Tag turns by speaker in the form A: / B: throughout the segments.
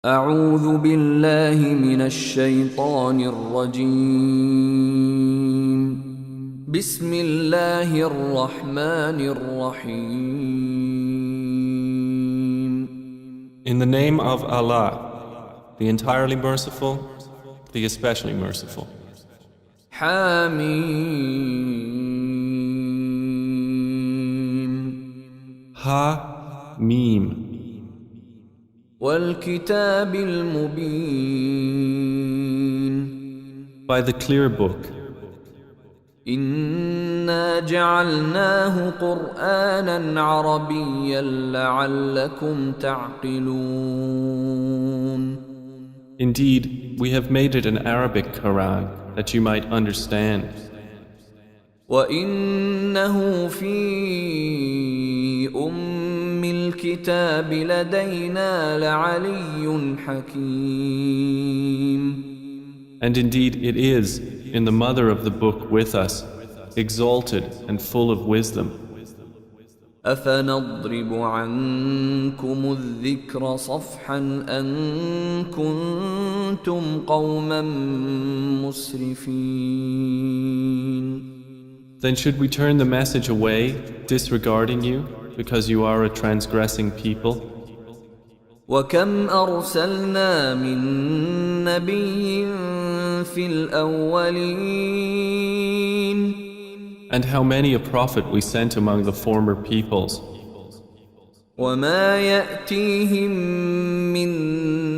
A: أعوذ بالله من الشيطان الرجيم بسم الله الرحمن الرحيم
B: In the name of Allah, the entirely merciful, the especially merciful.
A: حميم
B: Ha, Meem.
A: والكتاب المبين
B: By the clear book,
A: إنا جعلناه قرآنا عربيا لعلكم تعقلون
B: indeed, we have made it an Arabic Qur'an that you might understand.
A: وإنه في الكتاب لدينا لعلي حكيم
B: And indeed, it is in the mother of the book with us, exalted and full of wisdom.
A: أفنضرب عنكم الذكر صفحا أن كنتم قوما مسرفين
B: Then should we turn the message away, disregarding you, because you are a transgressing people?
A: وكم أرسلنا من نبي في الأولين
B: And how many a prophet we sent among the former peoples,
A: وما يأتيهم من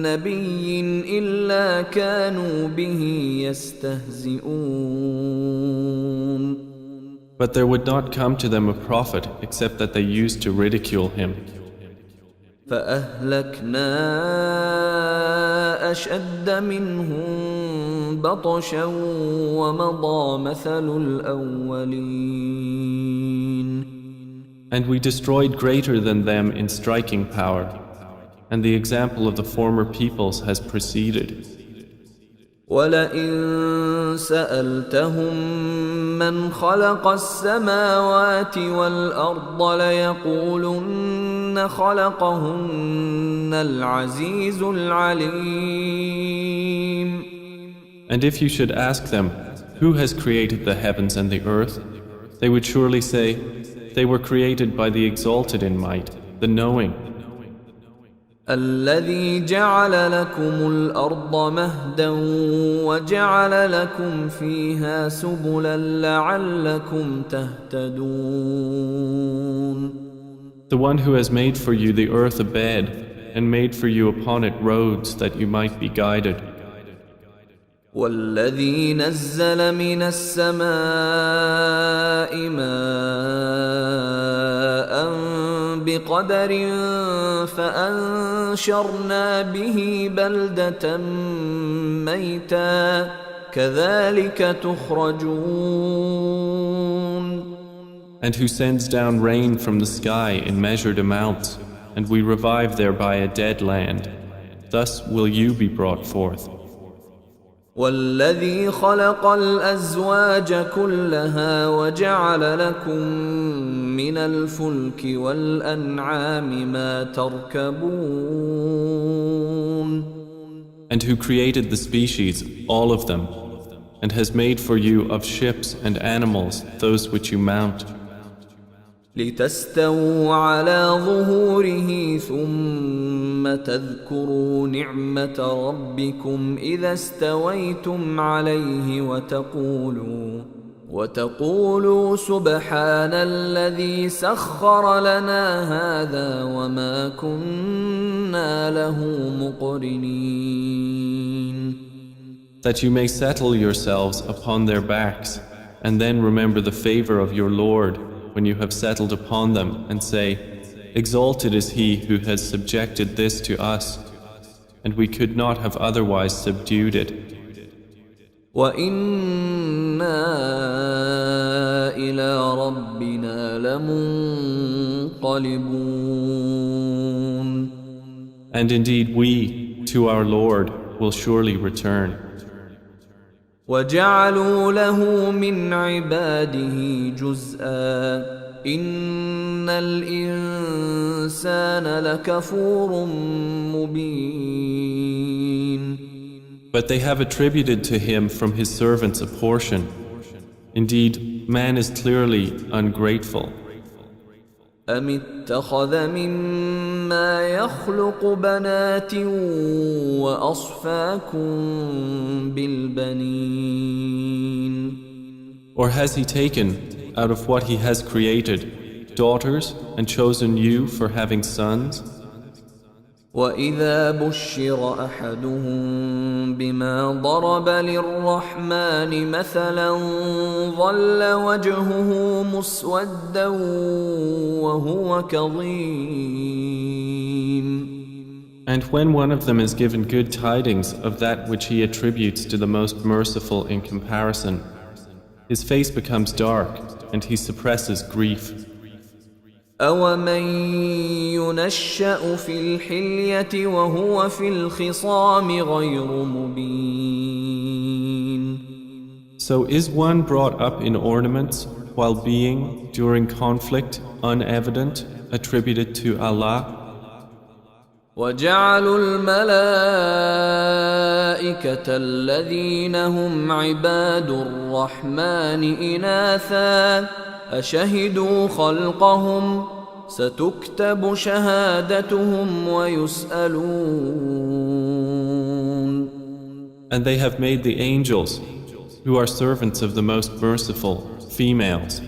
A: نبي إلا كانوا به يستهزئون
B: but there would not come to them a prophet except that they used to ridicule him.
A: فأهلكنا أشد منهم بطشا ومضى مثل الأولين
B: And we destroyed greater than them in striking power, and the example of the former peoples has preceded.
A: ولئن سألتهم من خلق السماوات والأرض ليقولن خلقهن العزيز العليم
B: And if you should ask them, who has created the heavens and the earth, they would surely say, they were created by the Exalted in might, the knowing.
A: الذي جعل لكم الأرض مهدا وجعل لكم فيها سبلا لعلكم تهتدون
B: The one who has made for you the earth a bed and made for you upon it roads that you might be guided.
A: والذي نزل من السماء ماء بقدر فأنشرنا به بلدة ميتا كذلك تخرجون
B: And who sends down rain from the sky in measured amounts, and we revive thereby a dead land. Thus will you be brought forth.
A: والذي خلق الأزواج كلها وجعل لكم من الفلك والأنعام ما تركبون
B: And who created the species, all of them, and has made for you of ships and animals those which you mount,
A: لتستووا على ظهوره ثم تذكروا نعمة ربكم إذا استويتم عليه وتقولوا سبحان الذي سخر لنا هذا وما كنا له مقرنين
B: that you may settle yourselves upon their backs, and then remember the favor of your Lord when you have settled upon them, and say, Exalted is He who has subjected this to us, and we could not have otherwise subdued it.
A: وَإِنَّا إِلَى رَبِّنَا لَمُنقَلِبُونَ
B: And indeed we, to our Lord, will surely return.
A: وجعلوا له من عباده جزءا إن الإنسان لكفور مبين.
B: But they have attributed to him from his servants a portion. Indeed, man is clearly ungrateful.
A: أم اتخذ مما يخلق بنات وأصفاكم بالبنين.
B: Or has he taken, out of what he has created, daughters and chosen you for having sons?
A: وإذا بشر أحدهم بما ضرب للرحمن مثلا ظل وجهه مسودا وهو كظيم.
B: And when one of them is given good tidings of that which he attributes to the most merciful in comparison, his face becomes dark and he suppresses grief.
A: أَوَمَن يُنَشَّأُ فِي الْحِلْيَةِ وَهُوَ فِي الْخِصَامِ غَيْرُ مُبِينٍ.
B: So is one brought up in ornaments while being, during conflict, unevident, attributed to Allah?
A: وَجَعَلُوا الْمَلَائِكَةَ الَّذِينَ هُمْ عِبَادُ الرَّحْمَنِ إِنَاثًا أشهدوا خلقهم ستكتب شهادتهم ويسألون.
B: And they have made the angels, who are servants of the most merciful, females.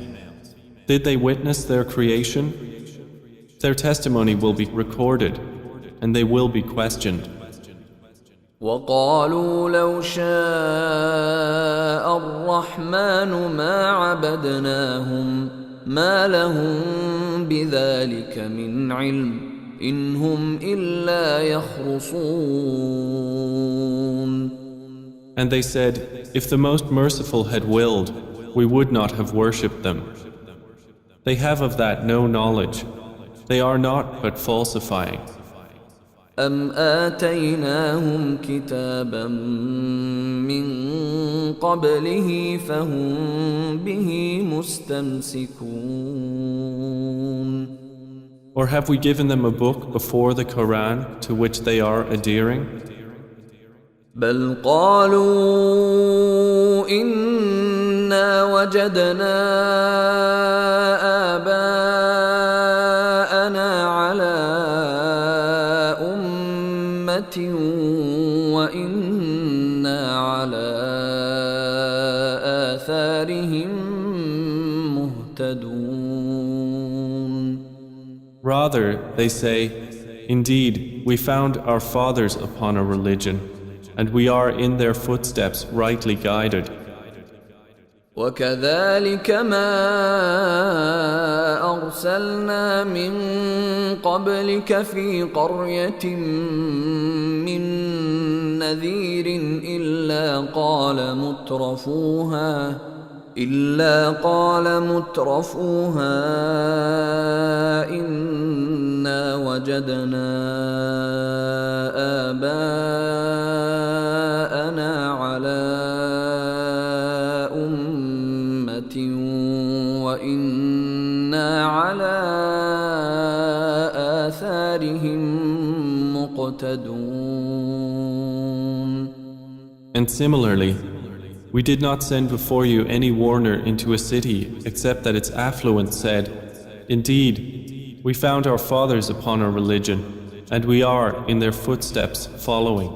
B: Did they witness their creation? Their testimony will be recorded, and they will be questioned.
A: وقالوا لو شاء الرحمن ما عبدناهم ما لهم بذلك من علم إن هم إلا يخرصون.
B: And they said, if the most merciful had willed, we would not have worshipped them. They have of that no knowledge. They are not but falsifying.
A: أم آتيناهم كتابا من قبله فهم به مستمسكون.
B: Or have we given them a book before the Qur'an to which they are adhering?
A: بل قالوا إنا وجدنا آباءنا على وإنا على آثارهم مهتدون.
B: Rather, they say, indeed, we found our fathers upon a religion, and we are in their footsteps rightly guided.
A: وكذلك ما أرسلنا من قبلك في قرية من نذير إلا قال مترفوها إنا وجدنا آباءنا على وإنا على آثارهم مقتدون.
B: And similarly, we did not send before you any warner into a city except that its affluent said, indeed, we found our fathers upon our religion, and we are in their footsteps following.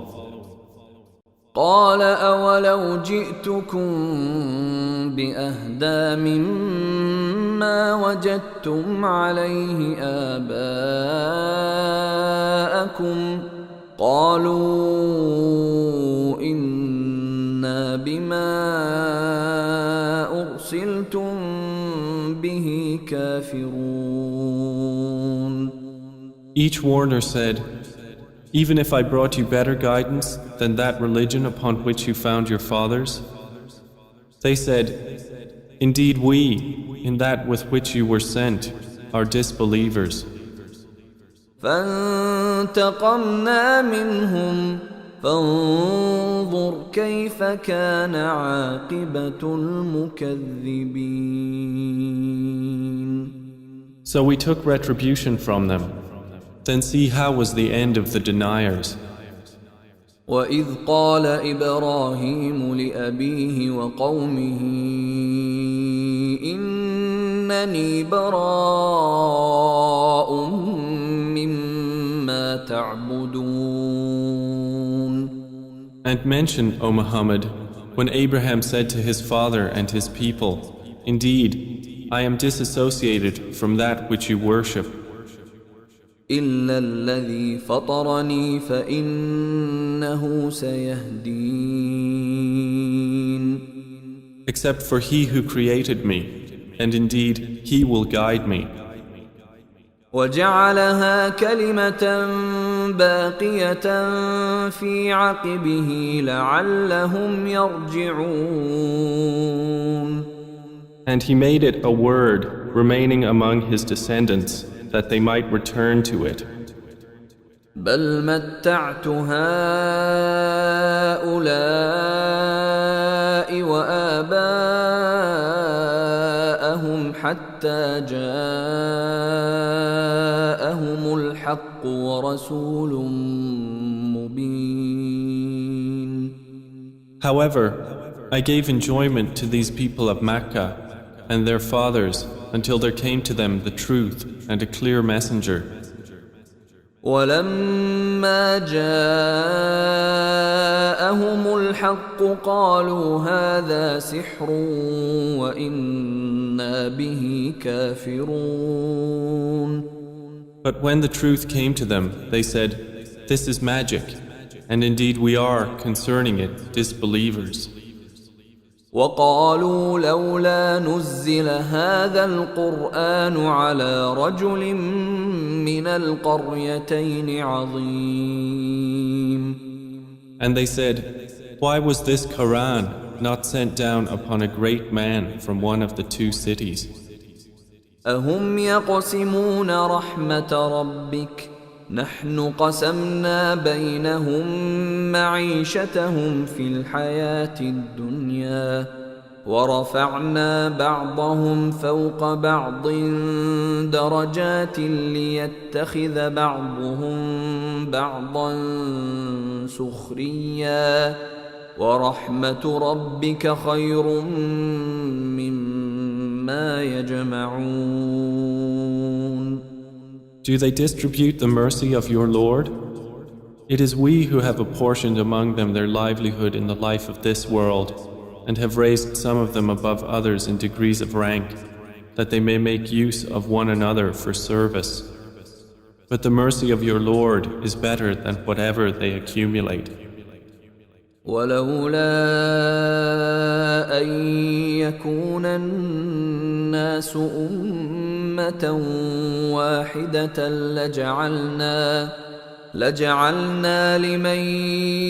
A: قال أولو جئتكم بأهدى مما وجدتم عليه آباءكم قالوا إنا بما أرسلتم به كافرون.
B: Each warner said, even if I brought you better guidance than that religion upon which you found your fathers? They said, indeed we, in that with which you were sent, are disbelievers.
A: فانتقمنا منهم فانظر كيف كان عاقبة المكذبين.
B: So we took retribution from them. Then see how was the end of the deniers.
A: وإذ قال إبراهيم لأبيه وقومه إنني براء مما تعبدون.
B: And mention, O Muhammad, when Abraham said to his father and his people, Indeed, I am disassociated from that which you worship.
A: إلا الذي فطرني فإنه سيهدين.
B: Except for he who created me, and indeed he will guide me.
A: وجعلها كلمة باقية في عقبه لعلهم يرجعون.
B: And he made it a word remaining among his descendants, that they might return to it.
A: بل متعت هؤلاء وآباءهم حتى جاءهم الحق ورسول مبين.
B: However, I gave enjoyment to these people of Mecca and their fathers until there came to them the truth and a clear messenger.
A: ولما جاءهم الحق قالوا هذا سحر وإنا به كافرون.
B: But when the truth came to them, they said, This is magic, and indeed we are, concerning it, disbelievers.
A: وقالوا لولا نزل هذا القرآن على رجل من القريتين عظيم.
B: And they said, Why was this Quran not sent down upon a great man from one of the two cities?
A: أهم يقسمون رحمة ربك نحن قسمنا بينهم معيشتهم في الحياة الدنيا ورفعنا بعضهم فوق بعض درجات ليتخذ بعضهم بعضا سخريا ورحمة ربك خير مما يجمعون.
B: Do they distribute the mercy of your Lord? It is we who have apportioned among them their livelihood in the life of this world, and have raised some of them above others in degrees of rank, that they may make use of one another for service. But the mercy of your Lord is better than whatever they accumulate.
A: ولولا أن يكون الناس أمة واحدة لجعلنا لمن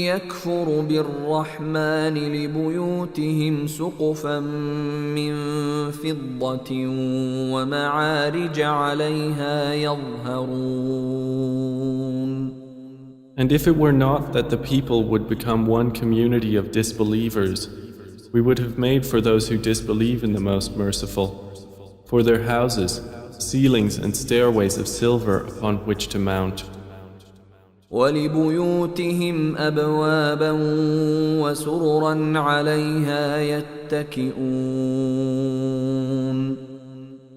A: يكفر بالرحمن لبيوتهم سقفا من فضة ومعارج عليها يظهرون.
B: And if it were not that the people would become one community of disbelievers, we would have made for those who disbelieve in the Most Merciful, for their houses, ceilings and stairways of silver upon which to mount.
A: وَلِبُيُوتِهِمْ أَبْوَابًا وَسُرُرًا عَلَيْهَا يَتَّكِئُونَ.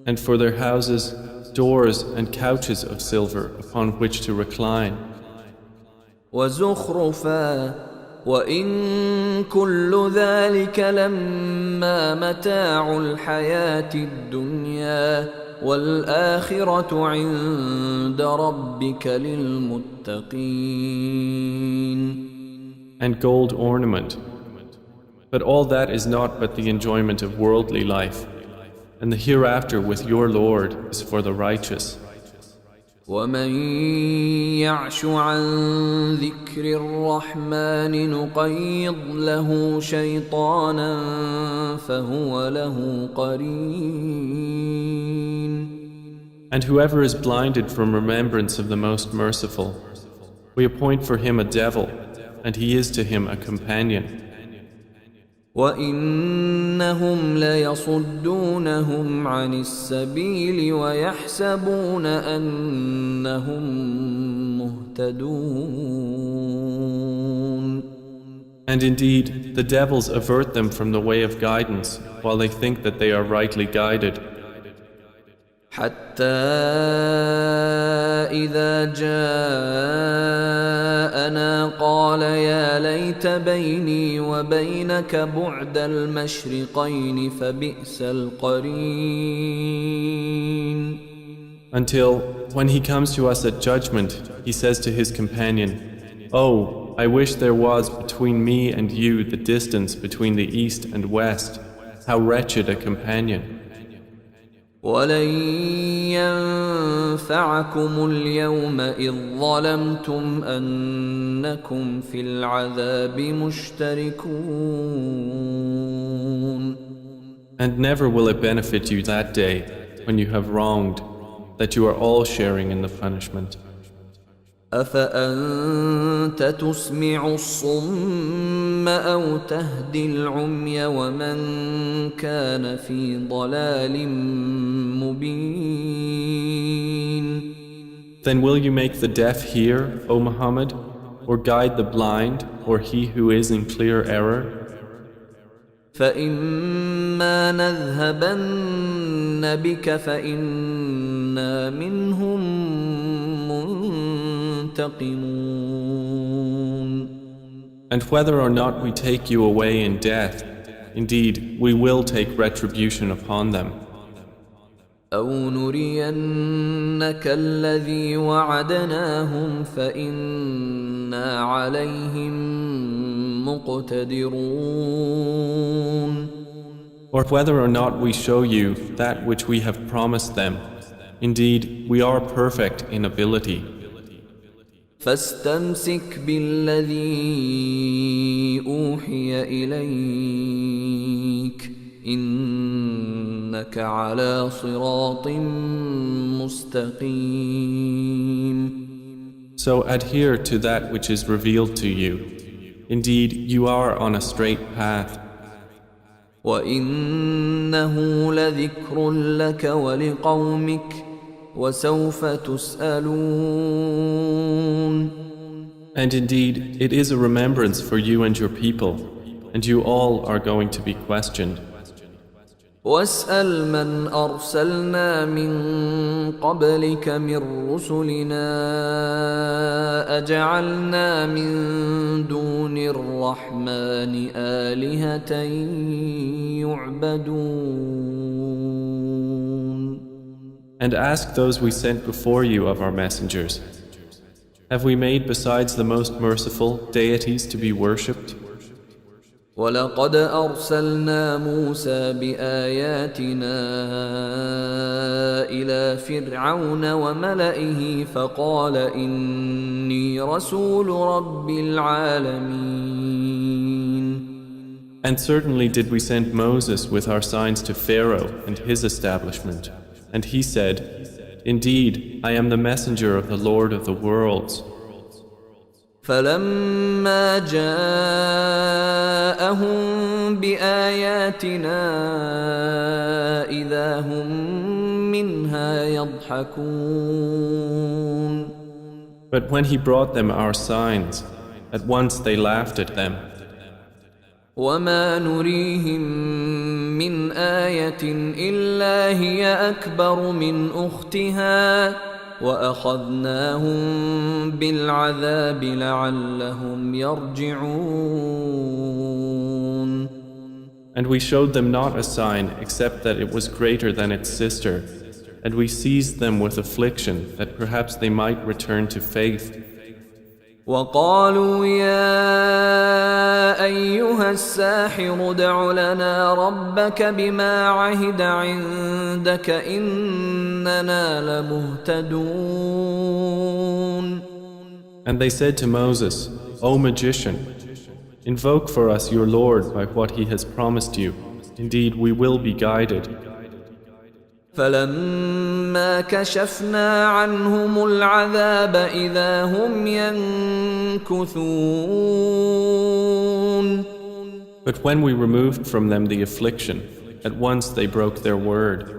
B: And for their houses, doors and couches of silver upon which to recline.
A: وَزُخْرُفًا وَإِن كُلُّ ذَلِكَ لَمَّا مَتَاعُ الْحَيَاةِ الدُّنْيَا وَالْآخِرَةُ عِندَ رَبِّكَ لِلْمُتَّقِينَ.
B: And gold ornament. But all that is not but the enjoyment of worldly life, and the hereafter with your Lord is for the righteous.
A: وَمَن يَعْشُ عَن ذِكْرِ الرَّحْمَنِ نُقَيِّضْ لَهُ شَيْطَانًا فَهُوَ لَهُ قَرِينٌ.
B: And whoever is blinded from remembrance of the Most Merciful, we appoint for him a devil, and he is to him a companion.
A: وَإِنَّهُمْ لَيَصُدُّونَهُمْ عَنِ السَّبِيلِ وَيَحْسَبُونَ أَنَّهُمْ مُهْتَدُونَ.
B: And indeed, the devils avert them from the way of guidance, while they think that they are rightly guided.
A: حتى إذا جاءنا قال يا ليت بيني وبينك بعد المشرقين فبئس القرين.
B: Until, when he comes to us at judgment, he says to his companion, "Oh, I wish there was between me and you the distance between the east and west. How wretched a companion."
A: ولن ينفعكم اليوم إذ ظلمتم أنكم في العذاب مشتركون.
B: And never will it benefit you that day, when you have wronged, that you are all sharing in the punishment.
A: أفأنت تسمع الصم أو تهدي العمي ومن كان في ضلال مبين.
B: Then will you make the deaf hear, O Muhammad, or guide the blind, or he who is in clear error?
A: فإما نذهبن بك فإنا منهم منتقمون.
B: And whether or not we take you away in death, indeed, we will take retribution upon them.
A: أو نرينك الذي وعدناهم فإنا عليهم مقتدرون.
B: Or whether or not we show you that which we have promised them, indeed, we are perfect in ability.
A: فاستمسك بالذي أوحي إليك إنك على صراط مستقيم.
B: So adhere to that which is revealed to you. Indeed, you are on a straight path.
A: وإنه لذكر لك ولقومك وسوف تسألون.
B: And indeed, it is a remembrance for you and your people, and you all are going to be questioned.
A: واسأل من أرسلنا من قبلك من رسلنا أجعلنا من دون الرحمن آلهة يعبدون.
B: And ask those we sent before you of our messengers, have we made besides the most merciful deities to be worshipped?
A: ولقد أرسلنا موسى بآياتنا إلى فرعون وملئه فقال إني رسول رب العالمين.
B: And certainly did we send Moses with our signs to Pharaoh and his establishment, and he said, "Indeed, I am the messenger of the Lord of the worlds."
A: فلما جاءهم بآياتنا إذا هم منها يضحكون.
B: But when he brought them our signs, at once they laughed at them.
A: وما نريهم من آية إلا هي أكبر من أختها وأخذناهم بالعذاب لعلهم يرجعون.
B: And we showed them not a sign except that it was greater than its sister, and we seized them with affliction that perhaps they might return to faith.
A: وقالوا يا أيها الساحر ادع لنا ربك بما عهد عندك إننا لمهتدون.
B: And they said to Moses, "O magician, invoke for us your Lord by what he has promised you. Indeed, we will be guided."
A: فلما كشفنا عنهم العذاب إذا هم ينكثون.
B: But when we removed from them the affliction, at once they broke their word.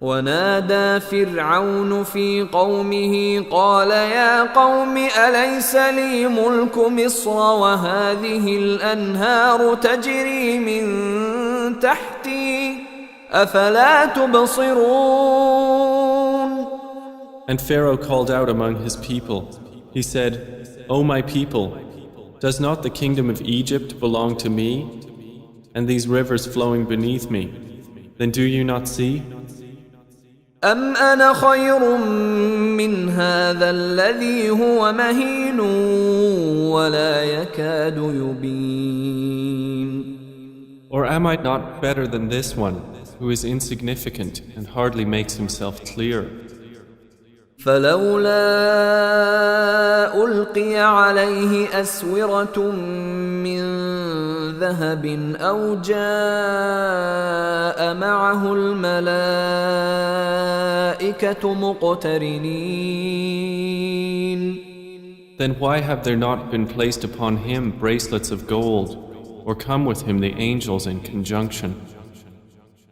A: ونادى فرعون في قومه قال يا قوم أليس لي ملك مصر وهذه الأنهار تجري من تحتي أفلا تبصرون.
B: And Pharaoh called out among his people. He said, O my people, does not the kingdom of Egypt belong to me, and these rivers flowing beneath me? Then do you not see?
A: أم أنا خير من هذا الذي هو مهين ولا يكاد يبين.
B: Or am I not better than this one, who is insignificant and hardly makes himself clear?
A: فلولا ألقي عليه أسورة من ذهب أو جاء معه الملائكة مقترنين.
B: Then why have there not been placed upon him bracelets of gold, or come with him the angels in conjunction?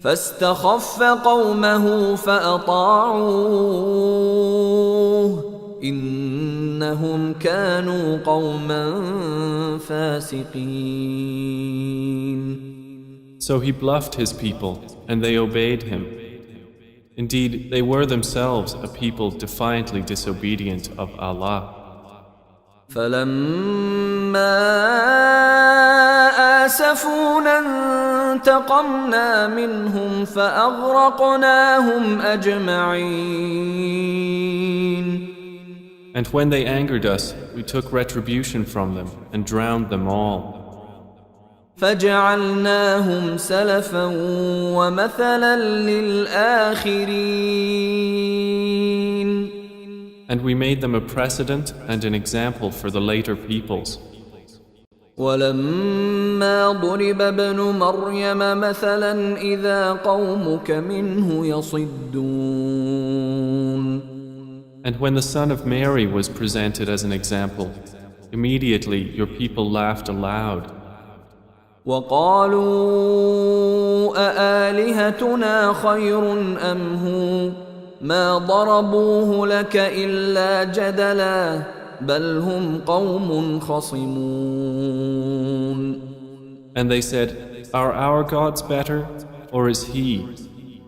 A: فاستخف قومه فأطاعوه إنهم كانوا قوما فاسقين.
B: So he bluffed his people, and they obeyed him. Indeed, they were themselves a people defiantly disobedient of Allah.
A: فلما آسفونا انتقمنا منهم فأغرقناهم أجمعين.
B: And when they angered us, we took retribution from them and drowned them all.
A: فجعلناهم سلفا ومثلا للآخرين.
B: And we made them a precedent and an example for the later peoples.
A: ولما ضرب ابن مريم مثلا إذا قومك منه يصدون.
B: And when the son of Mary was presented as an example, immediately your people laughed aloud.
A: وقالوا أآلهتنا خير أم هو ما ضربوه لك إلا جدلا بل هم قوم خصمون.
B: And they said, are our gods better, or is he?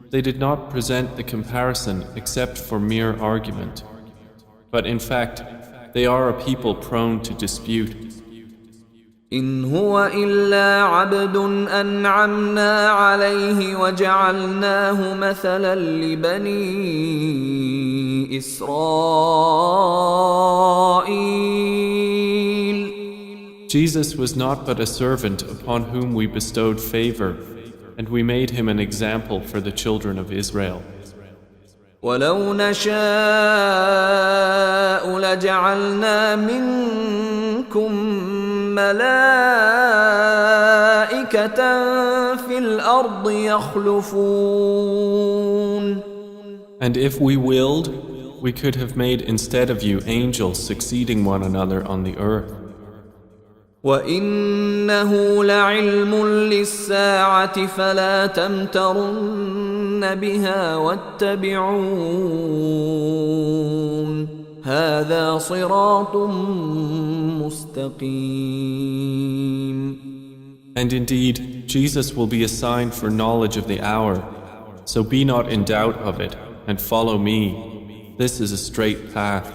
B: They did not present the comparison except for mere argument. But in fact, they are a people prone to dispute.
A: إن هو إلا عبد أنعمنا عليه وجعلناه مثلا لبني إسرائيل.
B: Jesus was not but a servant upon whom we bestowed favor, and we made him an example for the children of Israel.
A: ولو نشاء لجعلنا منكم ملائكة في الأرض يخلفون.
B: And if we willed, we could have made instead of you angels succeeding one another on the earth.
A: وإنه لعلم للساعة فلا تمترن بها واتبعون هذا صراط مستقيم.
B: And indeed, Jesus will be a sign for knowledge of the hour, so be not in doubt of it, and follow me. This is a straight path.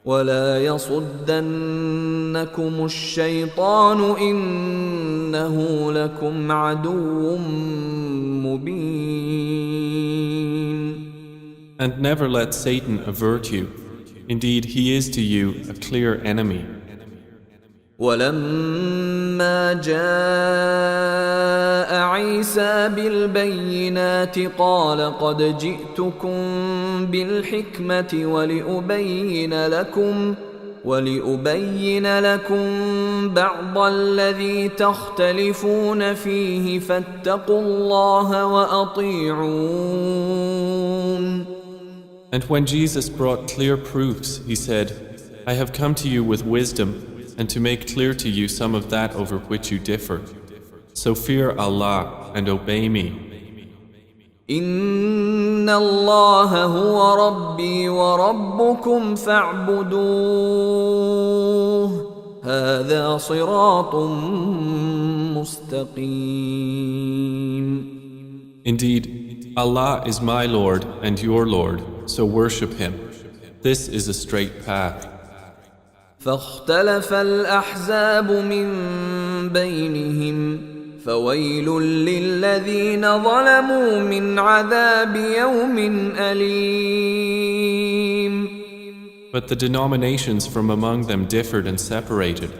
A: ولا يصدنكم الشيطان إنه لكم عدو مبين.
B: And never let Satan avert you. Indeed, he is to you a clear enemy.
A: ولما جاء عيسى بالبينات قال قد جئتكم بالحكمة ولأبين لكم بعض الذي تختلفون فيه فاتقوا الله وأطيعون.
B: And when Jesus brought clear proofs, he said, I have come to you with wisdom and to make clear to you some of that over which you differ. So fear Allah and obey me.
A: إن الله هو ربي وربكم فاعبدوه هذا صراط مستقيم.
B: Indeed, Allah is my Lord and your Lord, so worship Him. This is a straight path.
A: فاختلف الأحزاب من بينهم فويل للذين ظلموا من عذاب يوم أليم.
B: But the denominations from among them differed and separated.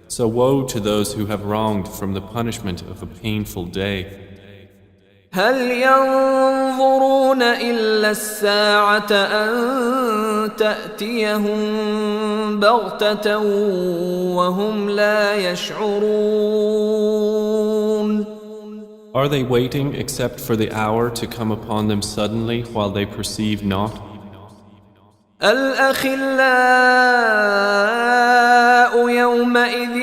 B: So woe to those who have wronged from the punishment of a painful day.
A: هل ينظرون إلا الساعة أن تأتيهم بغتة وهم لا يشعرون.
B: Are they waiting except for the hour to come upon them suddenly while they perceive not?
A: الأخلاء يومئذ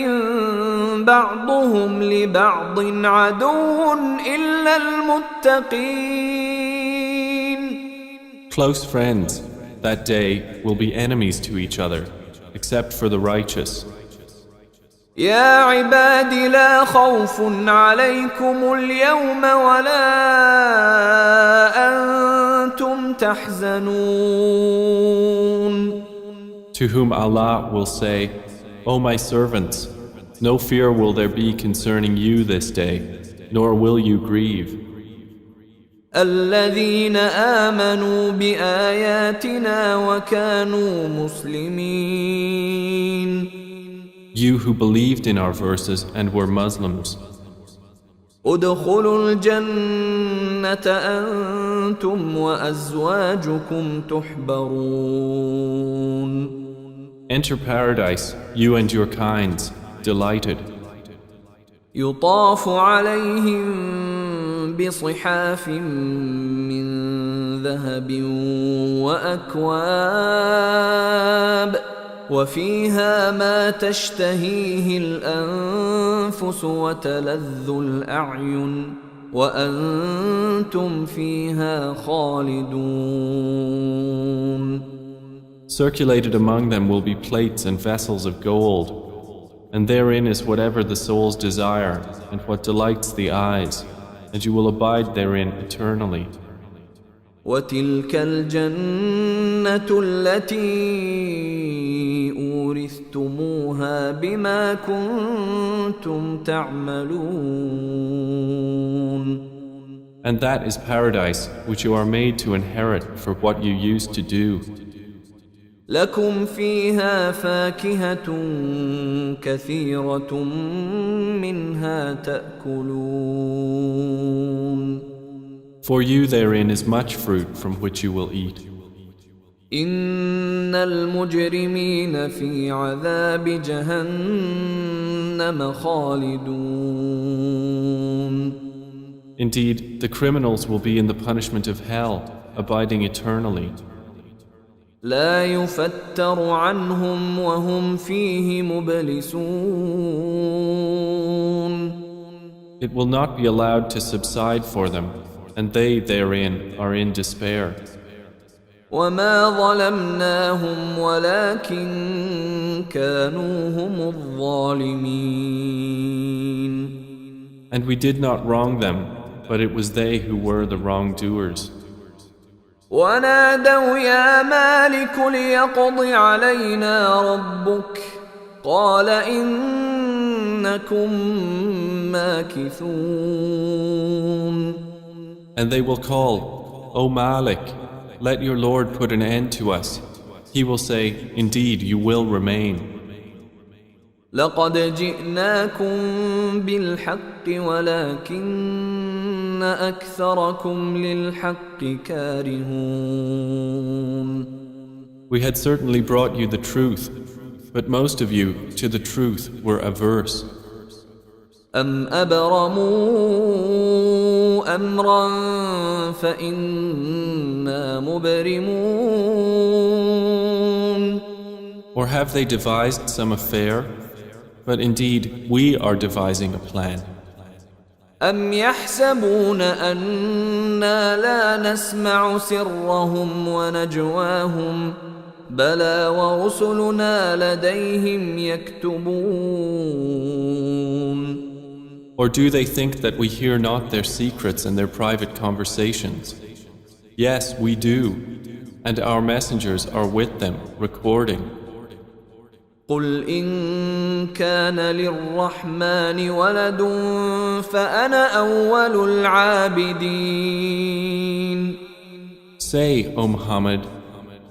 A: بعضهم لبعض عدو إلا المتقين.
B: Close friends that day will be enemies to each other, except for the righteous.
A: يا عباد لا خوف عليكم اليوم ولا أنتم تحزنون.
B: To whom Allah will say, O my servants, no fear will there be concerning you this day, nor will you grieve.
A: الذين آمنوا بآياتنا وكانوا مسلمين.
B: You who believed in our verses and were Muslims.
A: ادخلوا الجنة أنتم وأزواجكم تحبرون.
B: Enter paradise, you and your kinds, delighted.
A: يطاف عليهم بصحاف من ذهب وأكواب وفيها ما تشتهيه الأنفس وتلذ الأعين وأنتم فيها خالدون.
B: Circulated among them will be plates and vessels of gold, and therein is whatever the souls desire and what delights the eyes, and you will abide therein eternally.
A: وتلك الجنة التي أورثتموها بما كنتم تعملون.
B: And that is paradise which you are made to inherit for what you used to do.
A: لكم فيها فاكهة كثيرة منها تأكلون.
B: For you therein is much fruit from which you will eat.
A: إن المجرمين في عذاب جهنم خالدون.
B: Indeed, the criminals will be in the punishment of hell, abiding eternally.
A: لا يفتر عنهم وهم فيه مبلسون.
B: It will not be allowed to subside for them, and they therein are in despair.
A: وما ظلمناهم ولكن كانوا هم الظالمين.
B: And we did not wrong them, but it was they who were the wrongdoers.
A: ونادوا يا مالك ليقض علينا ربك قال إنكم ماكثون.
B: And they will call, O Malik, let your Lord put an end to us. He will say, indeed, you will remain.
A: لقد جئناكم بالحق ولكن أكثركم للحق كارهون.
B: We had certainly brought you the truth, But most of you, to the truth, were averse.
A: أم أبرموا أمرا فإنا مبرمون
B: Or have they devised some affair? But indeed, we are devising a plan.
A: أم يحسبون أنا لا نسمع سرهم ونجواهم بلى ورسلنا لديهم يكتبون
B: Or do they think that we hear not their secrets and their private conversations? Yes, we do, and our messengers are with them, recording.
A: قل إن كان للرحمن ولد فأنا أول العابدين.
B: Say, O Muhammad,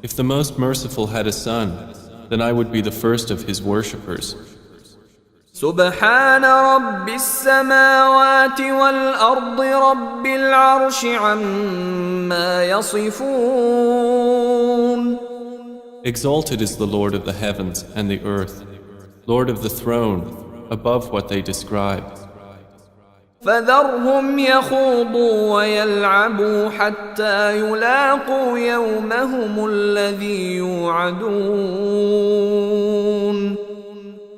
B: if the Most Merciful had a son, then I would be the first of his worshippers.
A: سبحان رب السماوات والأرض رب العرش عما يصفون.
B: Exalted is the Lord of the heavens and the earth, Lord of the throne, above what they describe.
A: فذرهم يخوضوا ويلعبوا حتى يلاقوا يومهم الذي يوعدون.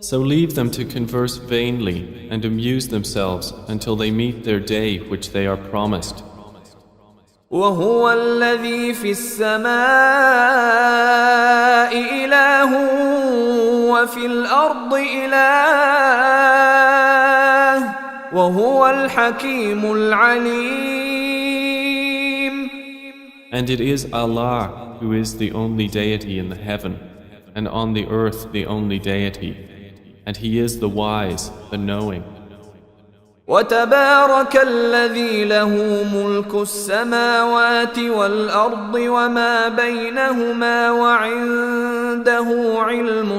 B: So leave them to converse vainly and amuse themselves until they meet their day which they are promised.
A: وهو الذي في السماء إله وفي الأرض إله وهو الحكيم العليم.
B: And it is Allah who is the only deity in the heaven, and on the earth the only deity, and He is the wise, the knowing.
A: وتبارك الذي له ملك السماوات والأرض وما بينهما وعنده علم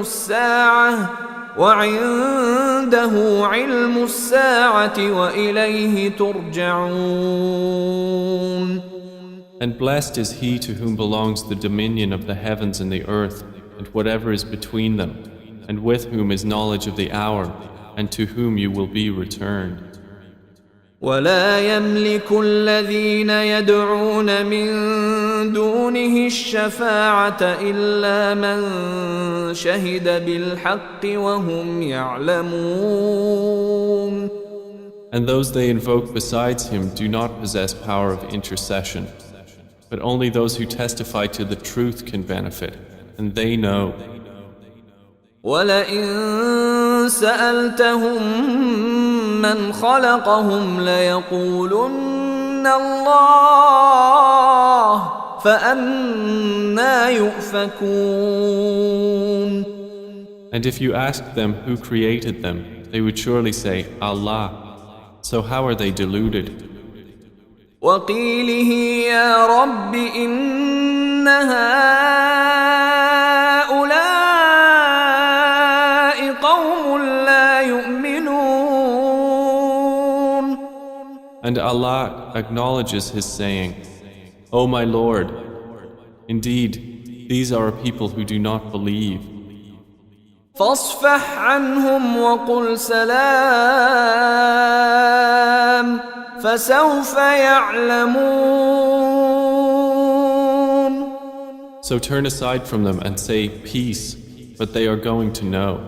A: الساعة وإليه ترجعون.
B: And blessed is he to whom belongs the dominion of the heavens and the earth and whatever is between them, and with whom is knowledge of the hour, and to whom you will be returned.
A: ولا يملك الذين يدعون من دونه الشفاعة إلا من شهد بالحق وهم يعلمون.
B: And those they invoke besides him do not possess power of intercession, but only those who testify to the truth can benefit, and they know.
A: وَلَئِن سَأَلْتَهُم مَّنْ خَلَقَهُمْ لَيَقُولُنَّ اللَّهُ فَأَنَّىٰ يُؤْفَكُونَ.
B: And if you asked them who created them, they would surely say, Allah. So how are they deluded?
A: وَقِيلِهِ يَا رَبِّ إِنَّ هَٰؤُلَاءِ قَوْمٌ لَّا يُؤْمِنُونَ.
B: And Allah acknowledges His saying, O my Lord, indeed, these are a people who do not believe.
A: فاصفح عنهم وقل سلام فسوف يعلمون.
B: So turn aside from them and say peace, but they are going to know.